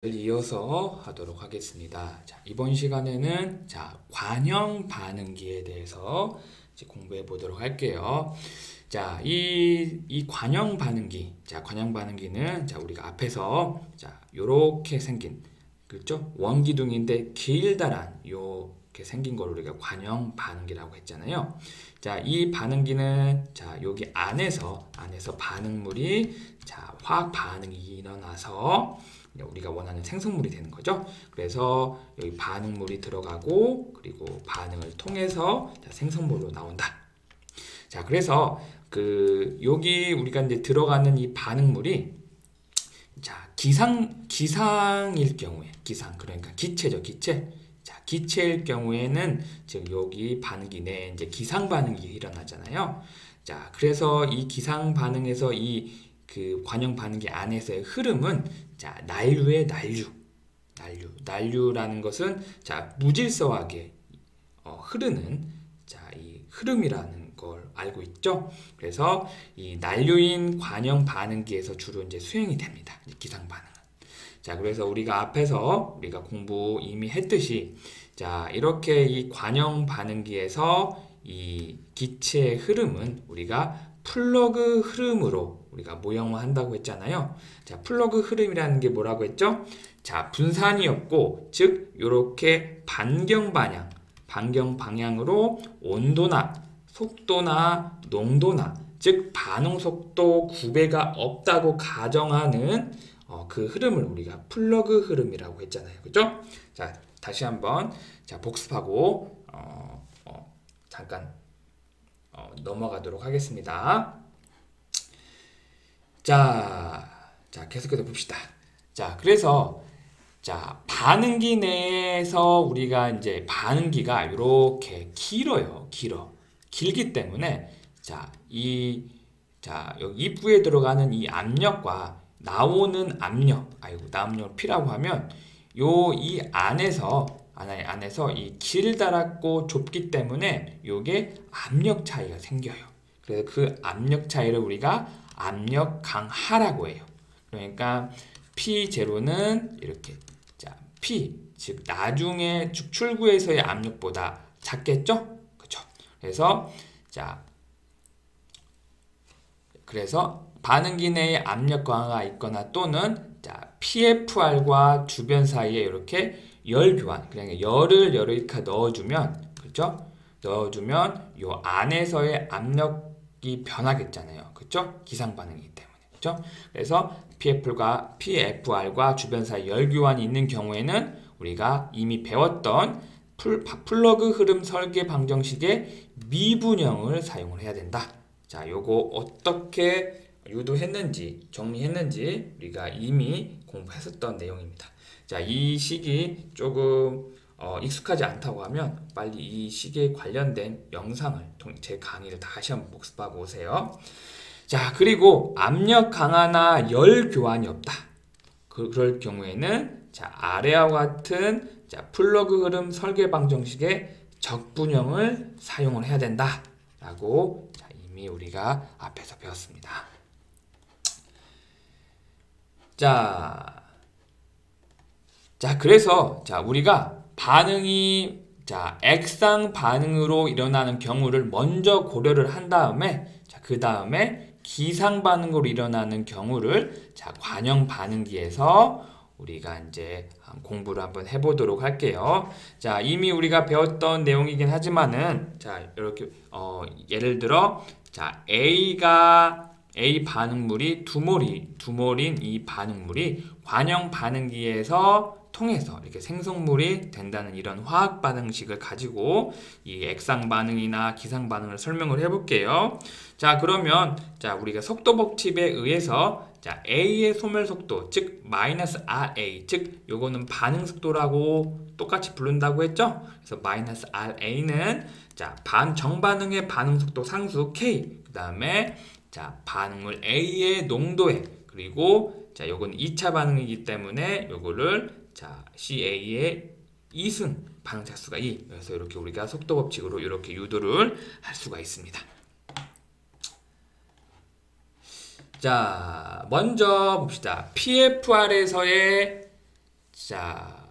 이어서 하도록 하겠습니다. 자, 이번 시간에는 관형 반응기에 대해서 이제 공부해 보도록 할게요. 자, 이 관형 반응기. 관형 반응기는 우리가 앞에서 요렇게 생긴 그렇죠? 원기둥인데 길다란 요렇게 생긴 걸 우리가 관형 반응기라고 했잖아요. 이 반응기는 여기 안에서 반응물이 화학 반응이 일어나서 우리가 원하는 생성물이 되는 거죠. 그래서 여기 반응물이 들어가고 그리고 반응을 통해서 생성물로 나온다. 그래서 여기 우리가 이제 들어가는 이 반응물이 기상일 경우에 그러니까 기체죠, 기체. 기체일 경우에는 즉 여기 반응기 내에 이제 기상 반응이 일어나잖아요. 그래서 이 기상 반응에서 그 관형 반응기 안에서의 흐름은 난류의 난류라는 것은 무질서하게 흐르는 이 흐름이라는 걸 알고 있죠. 그래서 이 난류인 관형 반응기에서 주로 이제 수행이 됩니다. 기상 반응은. 그래서 우리가 앞에서 우리가 공부 이미 했듯이 이렇게 이 관형 반응기에서 이 기체의 흐름은 우리가 플러그 흐름으로 우리가 모형화한다고 했잖아요. 플러그 흐름이라는 게 뭐라고 했죠? 분산이 없고 즉 이렇게 반경 방향으로 온도나 속도나 농도나 즉 반응 속도 구배가 없다고 가정하는 그 흐름을 우리가 플러그 흐름이라고 했잖아요. 그죠? 다시 한번 복습하고 잠깐 넘어가도록 하겠습니다. 계속해서 봅시다. 그래서 반응기 내에서 우리가 이제 반응기가 이렇게 길기 때문에 여기 입구에 들어가는 이 압력과 나오는 압력을 P라고 하면 이 안에서 이 길다랗고 좁기 때문에 요게 압력 차이가 생겨요. 그래서 그 압력 차이를 우리가 압력 강하라고 해요. 그러니까 P0는 이렇게 P 즉 나중에 출구에서의 압력보다 작겠죠? 그렇죠? 그래서 반응기 내에 압력 강화가 있거나 또는 PFR과 주변 사이에 이렇게 열 교환, 그러니까 열을 이렇게 넣어주면, 그렇죠? 넣어주면 요 안에서의 압력이 변하겠잖아요, 그렇죠? 기상 반응이기 때문에, 그렇죠? 그래서 PFR과 주변 사이 열 교환이 있는 경우에는 우리가 이미 배웠던 플러그 흐름 설계 방정식의 미분형을 사용을 해야 된다. 요거 어떻게 유도했는지 정리했는지 우리가 이미 공부했었던 내용입니다. 이 식이 조금 익숙하지 않다고 하면 빨리 이 식에 관련된 영상을 제 강의를 다시 한번 복습하고 오세요. 그리고 압력 강화나 열 교환이 없다. 그럴 경우에는 아래와 같은 플러그 흐름 설계 방정식의 적분형을 사용을 해야 된다. 라고 이미 우리가 앞에서 배웠습니다. 그래서 우리가 반응이 액상 반응으로 일어나는 경우를 먼저 고려를 한 다음에 그 다음에 기상 반응으로 일어나는 경우를 관형 반응기에서 우리가 이제 공부를 한번 해보도록 할게요. 이미 우리가 배웠던 내용이긴 하지만은 이렇게 예를 들어 A 반응물이 두몰인 이 반응물이 관형 반응기에서 통해서 이렇게 생성물이 된다는 이런 화학 반응식을 가지고 이 액상 반응이나 기상 반응을 설명을 해볼게요. 그러면 우리가 속도 법칙에 의해서 A의 소멸 속도 즉 -RA 즉 요거는 반응 속도라고 똑같이 부른다고 했죠. 그래서 -RA는 정반응의 반응 속도 상수 K 그 다음에 반응물 A의 농도에 그리고 요건 2차 반응이기 때문에 요거를 CA의 2승 반응 차수가 2 그래서 이렇게 우리가 속도 법칙으로 이렇게 유도를 할 수가 있습니다. 먼저 봅시다. PFR에서의 자,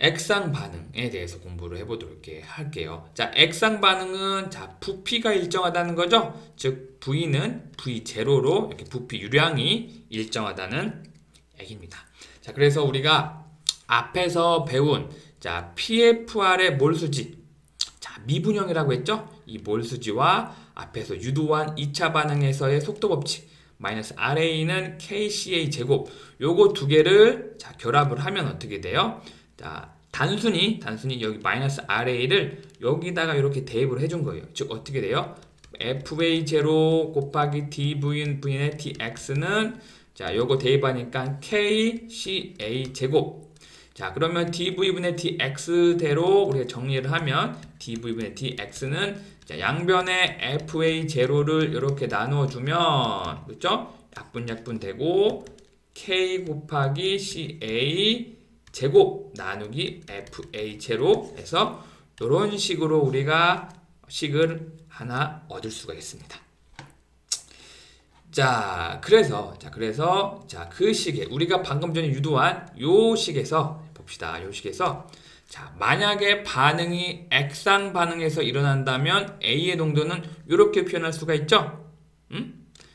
액상 반응에 대해서 공부를 해보도록 할게요. 자, 액상 반응은 자, 부피가 일정하다는 거죠. 즉, V는 V0로 이렇게 부피 유량이 일정하다는 얘기입니다. 자, 그래서 우리가 앞에서 배운 자, PFR의 몰수지, 자, 미분형이라고 했죠. 이 몰수지와 앞에서 유도한 2차 반응에서의 속도 법칙 마이너스 RA는 KCA 제곱, 요거 두 개를 자, 결합을 하면 어떻게 돼요? 자, 단순히 여기 마이너스 RA를 여기다가 이렇게 대입을 해준 거예요. 즉 어떻게 돼요? FA0 곱하기 DV의 DX는 자, 요거 대입하니까 KCA 제곱. 자, 그러면 DV분의 DX대로 우리가 정리를 하면 DV분의 DX는 자, 양변에 FA0를 이렇게 나누어주면 그렇죠? 약분 되고 K 곱하기 CA 제곱 나누기 FA0 해서 이런 식으로 우리가 식을 하나 얻을 수가 있습니다. 자, 그래서 그 식에 우리가 방금 전에 유도한 요 식에서 봅시다. 요 식에서 자, 만약에 반응이 액상 반응에서 일어난다면 A의 농도는 이렇게 표현할 수가 있죠.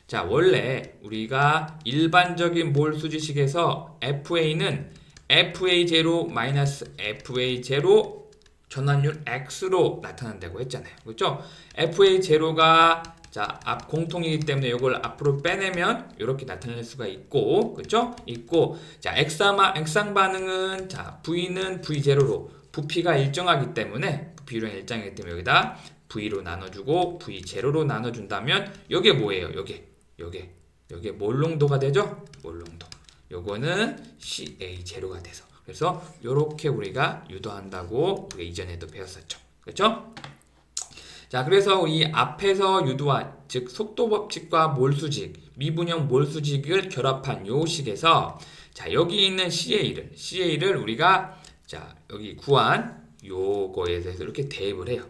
자, 원래 우리가 일반적인 몰수지식에서 FA는 FA0 마이너스 FA0 전환율 X로 나타난다고 했잖아요. 그렇죠? FA0가 자, 앞 공통이기 때문에 이걸 앞으로 빼내면 이렇게 나타낼 수가 있고, 그렇죠? 있고, 자, 액상 반응은 자, V는 V0로 부피가 일정하기 때문에 부피율은 일정하기 때문에 여기다 V로 나눠주고 V0로 나눠준다면 이게 뭐예요? 요게 몰농도가 되죠? 몰농도. 요거는 CA0가 돼서. 그래서 요렇게 우리가 유도한다고 우리가 이전에도 배웠었죠. 그렇죠? 자, 그래서 이 앞에서 유도한 즉 속도 법칙과 몰수직, 미분형 몰수직을 결합한 요 식에서 자, 여기 있는 CA를 우리가 자, 여기 구한 요거에 대해서 이렇게 대입을 해요.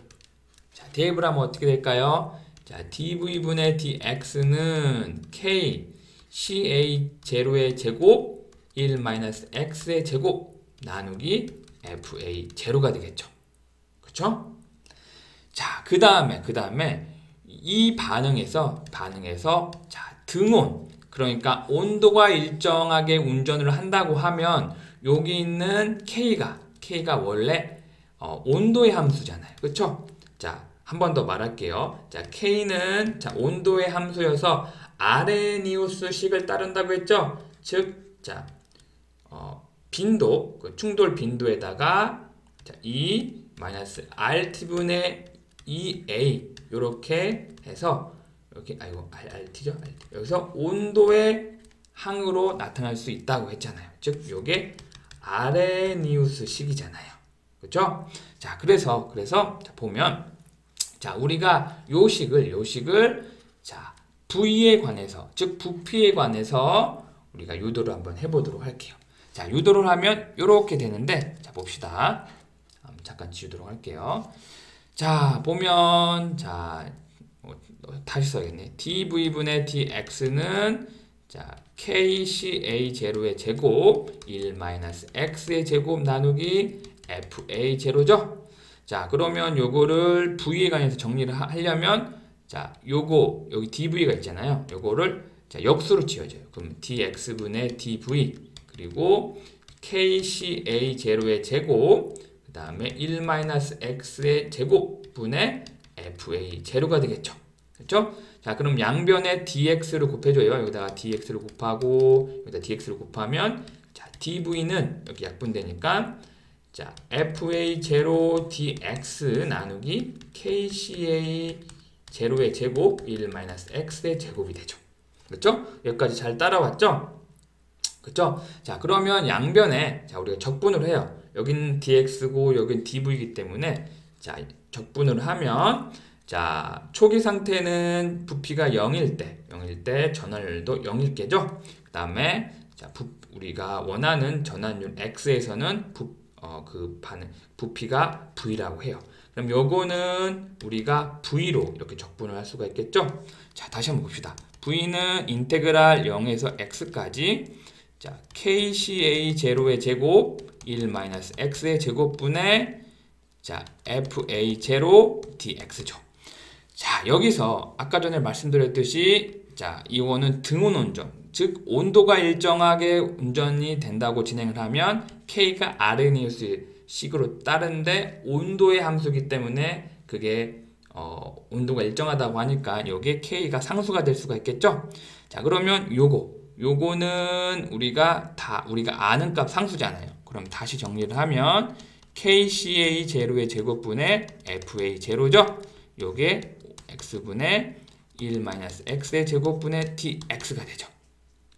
자, 대입을 하면 어떻게 될까요? 자, dv분의 dx는 k CA0의 제곱 1-x의 제곱 나누기 FA0가 되겠죠. 그쵸? 자, 그 다음에 이 반응에서 자, 등온, 그러니까 온도가 일정하게 운전을 한다고 하면 여기 있는 K가 원래 온도의 함수잖아요. 그쵸? 자, 한 번 더 말할게요. 자, K는 자, 온도의 함수여서 아레니우스식을 따른다고 했죠? 즉, 자, 빈도, 그 충돌 빈도에다가 자, RT분의 EA 요렇게 해서 이렇게 RT죠? RT. 여기서 온도의 항으로 나타날 수 있다고 했잖아요. 즉, 요게 아레니우스식이잖아요. 그렇죠? 자, 그래서 자, 보면 자, 우리가 요 식을 자, V에 관해서, 즉 부피에 관해서 우리가 유도를 한번 해보도록 할게요. 자, 유도를 하면 이렇게 되는데, 자, 봅시다. 잠깐 지우도록 할게요. 자, 보면 자, 다시 써야겠네. dv분의 dx는 자, kCA0의 제곱 1-x의 제곱 나누기 FA0죠. 자, 그러면 요거를 V에 관해서 정리를 하려면 자, 요거 여기 dv가 있잖아요. 요거를 자, 역수로 지어져요. 그럼 dx분의 dv 그리고 kCA0의 제곱 그 다음에 1-x의 제곱분의 FA0가 되겠죠. 그렇죠? 자, 그럼 양변에 dx를 곱해줘요. 여기다가 dx를 곱하고 여기다 dx를 곱하면 자, dv는 여기 약분되니까 자, FA0 dx 나누기 KCA0의 제곱 1-x의 제곱이 되죠. 그렇죠? 여기까지 잘 따라왔죠? 그렇죠? 자, 그러면 양변에 자, 우리가 적분을 해요. 여기는 dx고 여기는 dv이기 때문에 자, 적분을 하면 자, 초기 상태는 부피가 0일 때 전환율도 0일 게죠. 그 다음에 자, 우리가 원하는 전환율 x에서는 부피가 v라고 해요. 그럼 요거는 우리가 v로 이렇게 적분을 할 수가 있겠죠. 자, 다시 한번 봅시다. v는 인테그랄 0에서 x까지 자, KCA 제로의 제곱 1 마이너스 X의 제곱분의 자, FA 제로 DX죠. 자, 여기서 아까 전에 말씀드렸듯이 자, 이거는 등온 운전, 즉 온도가 일정하게 운전이 된다고 진행을 하면 K가 아르헤니우스식으로 따른데 온도의 함수이기 때문에 그게 온도가 일정하다고 하니까 여기에 K가 상수가 될 수가 있겠죠. 자, 그러면 요거는 우리가 아는 값 상수잖아요. 그럼 다시 정리를 하면 KCA 제로의 제곱분의 FA 제로죠. 요게 x분의 1-x의 제곱분의 dx가 되죠.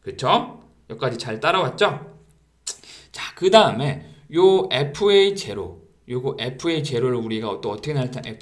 그쵸? 여기까지 잘 따라왔죠? 자, 그 다음에 요 FA 제로, 요거 FA 제로를 우리가 또 어떻게 나타낼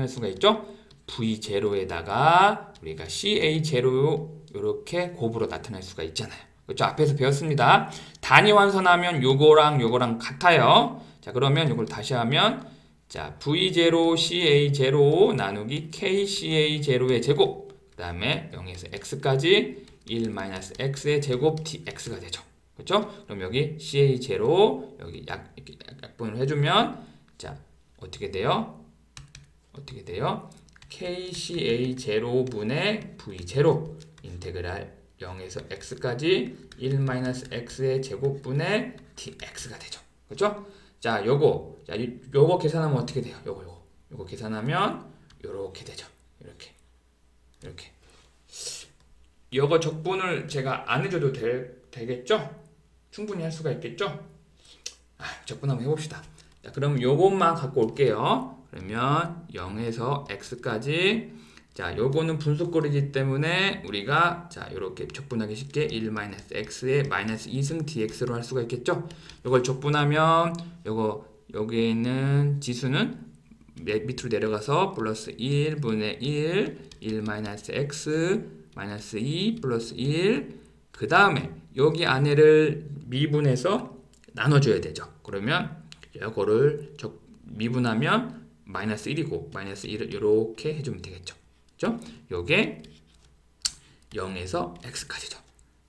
수가 있죠? V 제로에다가 우리가 CA 제로 요렇게 곱으로 나타낼 수가 있잖아요. 그렇죠? 앞에서 배웠습니다. 단위 환산하면 요거랑 같아요. 자, 그러면 요걸 다시 하면 자, V0 CA0 나누기 KCA0의 제곱 그 다음에 0에서 x까지 1-x의 제곱 dx가 되죠. 그렇죠? 그럼 여기 CA0 여기 약분을 해주면 자, 어떻게 돼요? KCA0분의 V0 인테그랄 0에서 x까지 1-x의 제곱분의 dx가 되죠. 그렇죠? 자, 요거 계산하면 어떻게 돼요? 요거 계산하면 요렇게 되죠. 이렇게. 요거 적분을 제가 안 해줘도 되겠죠? 충분히 할 수가 있겠죠? 적분 한번 해봅시다. 자, 그럼 요것만 갖고 올게요. 그러면 0에서 x까지 자, 요거는 분수꼴이기 때문에 우리가 자, 요렇게 적분하기 쉽게 1-x의 마이너스 2승 dx로 할 수가 있겠죠? 요걸 적분하면 여기에 있는 지수는 밑으로 내려가서 플러스 1분의 1-x 마이너스 2 플러스 1 그 다음에 여기 안에를 미분해서 나눠줘야 되죠. 그러면 요거를 미분하면 마이너스 1이고 마이너스 1을 이렇게 해주면 되겠죠. 그죠? 요게 0에서 x까지죠.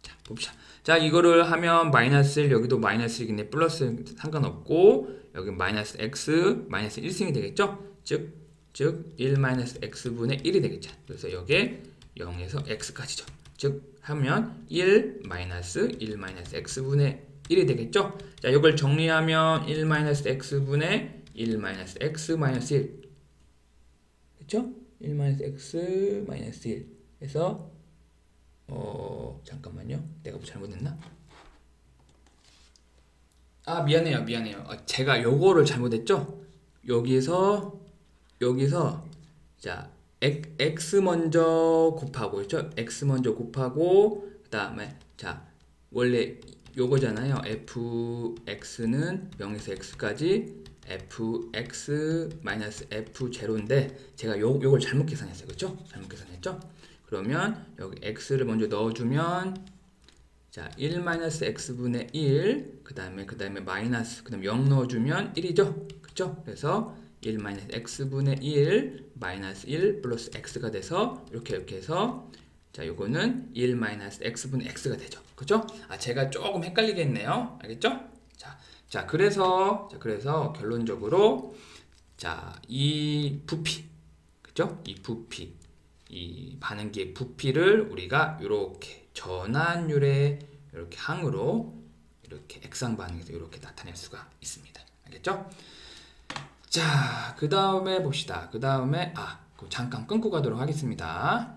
자, 봅시다. 자, 이거를 하면 마이너스 1 여기도 마이너스 1이네 플러스 상관없고 여기 마이너스 x 마이너스 1승이 되겠죠? 즉 1-x분의 1이 되겠죠. 그래서 여기에 0에서 x까지죠. 즉 하면 1-x분의 1이 되겠죠? 자, 이걸 정리하면 1-x분의 1-x-1 그쵸? 1-x-1 해서 잠깐만요. 내가 뭐 잘못했나? 미안해요. 제가 요거를 잘못했죠? 여기서 자, x 먼저 곱하고 있죠? x 먼저 곱하고 그다음에 자, 원래 요거잖아요. fx는 0에서 x까지 fx-f0인데 제가 요걸 잘못 계산했어요. 그렇죠? 잘못 계산했죠? 그러면 여기 x를 먼저 넣어주면 자, 1-x분의 1 그 다음에 마이너스 그 다음에 0 넣어주면 1이죠? 그쵸? 그래서 1-x분의 1 마이너스 1 플러스 x가 돼서 이렇게 해서 자, 요거는 1-x분의 x가 되죠. 그쵸? 제가 조금 헷갈리게 했네요. 알겠죠? 자, 그래서 결론적으로 자, 이 부피 그죠? 이 반응기의 부피를 우리가 이렇게 전환율의 이렇게 항으로 이렇게 액상 반응에서 이렇게 나타낼 수가 있습니다. 알겠죠? 자, 그 다음에 봅시다. 그 다음에 잠깐 끊고 가도록 하겠습니다.